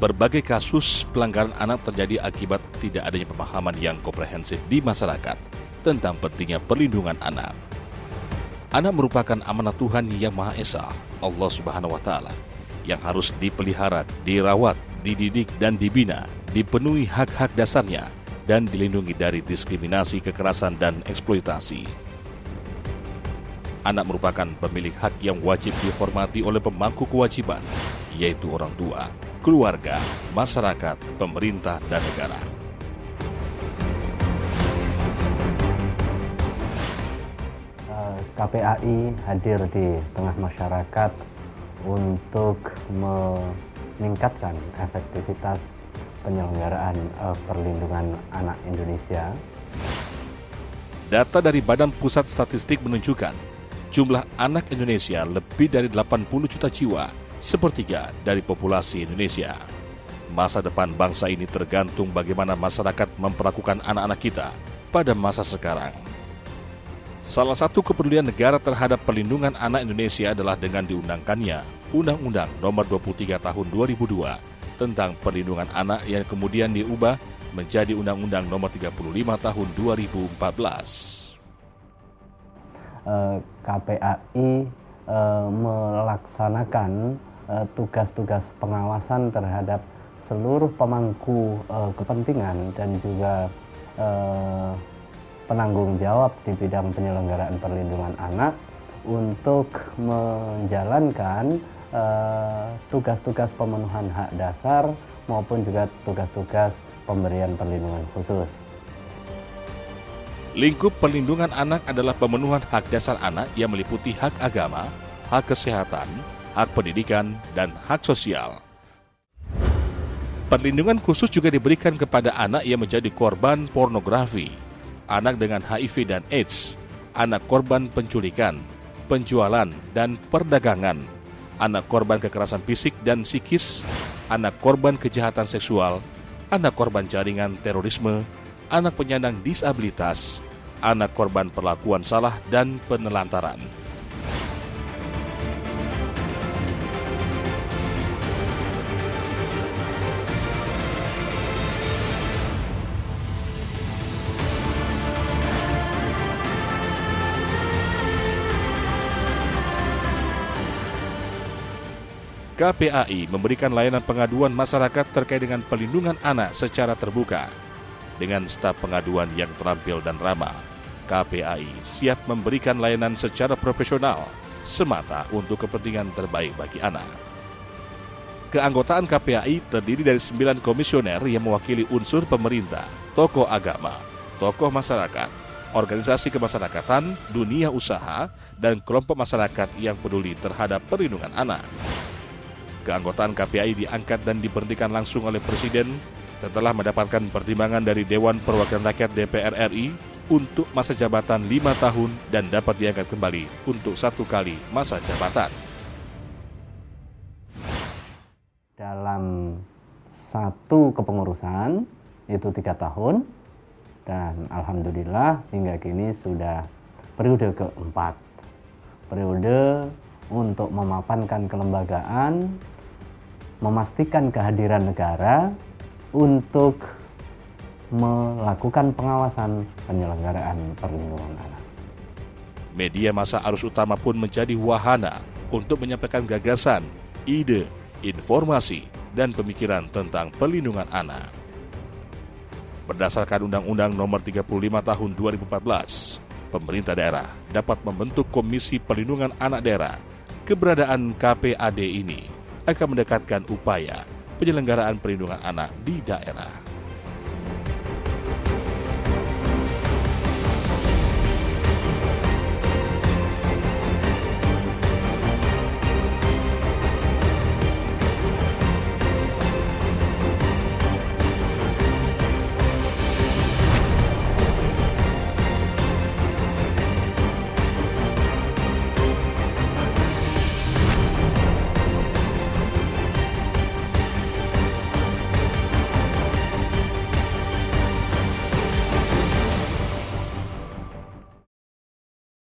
Berbagai kasus pelanggaran anak terjadi akibat tidak adanya pemahaman yang komprehensif di masyarakat tentang pentingnya perlindungan anak. Anak merupakan amanat Tuhan Yang Maha Esa, Allah Subhanahu wa Ta'ala, yang harus dipelihara, dirawat, dididik, dan dibina, dipenuhi hak-hak dasarnya, dan dilindungi dari diskriminasi, kekerasan, dan eksploitasi. Anak merupakan pemilik hak yang wajib dihormati oleh pemangku kewajiban, yaitu orang tua, keluarga, masyarakat, pemerintah, dan negara. KPAI hadir di tengah masyarakat untuk meningkatkan efektivitas penyelenggaraan perlindungan anak Indonesia. Data dari Badan Pusat Statistik menunjukkan jumlah anak Indonesia lebih dari 80 juta jiwa, sepertiga dari populasi Indonesia. Masa depan bangsa ini tergantung bagaimana masyarakat memperlakukan anak-anak kita pada masa sekarang. Salah satu kepedulian negara terhadap perlindungan anak Indonesia adalah dengan diundangkannya Undang-Undang Nomor 23 Tahun 2002 tentang perlindungan anak yang kemudian diubah menjadi Undang-Undang Nomor 35 Tahun 2014. KPAI melaksanakan tugas-tugas pengawasan terhadap seluruh pemangku kepentingan dan juga penanggung jawab di bidang penyelenggaraan perlindungan anak untuk menjalankan tugas-tugas pemenuhan hak dasar maupun juga tugas-tugas pemberian perlindungan khusus. Lingkup perlindungan anak adalah pemenuhan hak dasar anak yang meliputi hak agama, hak kesehatan, hak pendidikan, dan hak sosial. Perlindungan khusus juga diberikan kepada anak yang menjadi korban pornografi, anak dengan HIV dan AIDS, anak korban penculikan, penjualan, dan perdagangan, anak korban kekerasan fisik dan psikis, anak korban kejahatan seksual, anak korban jaringan terorisme, anak penyandang disabilitas, anak korban perlakuan salah dan penelantaran. KPAI memberikan layanan pengaduan masyarakat terkait dengan perlindungan anak secara terbuka. Dengan staf pengaduan yang terampil dan ramah, KPAI siap memberikan layanan secara profesional semata untuk kepentingan terbaik bagi anak. Keanggotaan KPAI terdiri dari 9 komisioner yang mewakili unsur pemerintah, tokoh agama, tokoh masyarakat, organisasi kemasyarakatan, dunia usaha, dan kelompok masyarakat yang peduli terhadap perlindungan anak. Keanggotaan KPAI diangkat dan diberhentikan langsung oleh Presiden setelah mendapatkan pertimbangan dari Dewan Perwakilan Rakyat DPR RI untuk masa jabatan 5 tahun dan dapat diangkat kembali untuk 1 kali masa jabatan. Dalam satu kepengurusan itu 3 tahun dan alhamdulillah hingga kini sudah periode keempat. Periode untuk memapankan kelembagaan, memastikan kehadiran negara untuk melakukan pengawasan penyelenggaraan perlindungan anak. Media massa arus utama pun menjadi wahana untuk menyampaikan gagasan, ide, informasi, dan pemikiran tentang perlindungan anak. Berdasarkan Undang-Undang Nomor 35 Tahun 2014, pemerintah daerah dapat membentuk Komisi Perlindungan Anak Daerah. Keberadaan KPAD ini akan mendekatkan upaya penyelenggaraan perlindungan anak di daerah.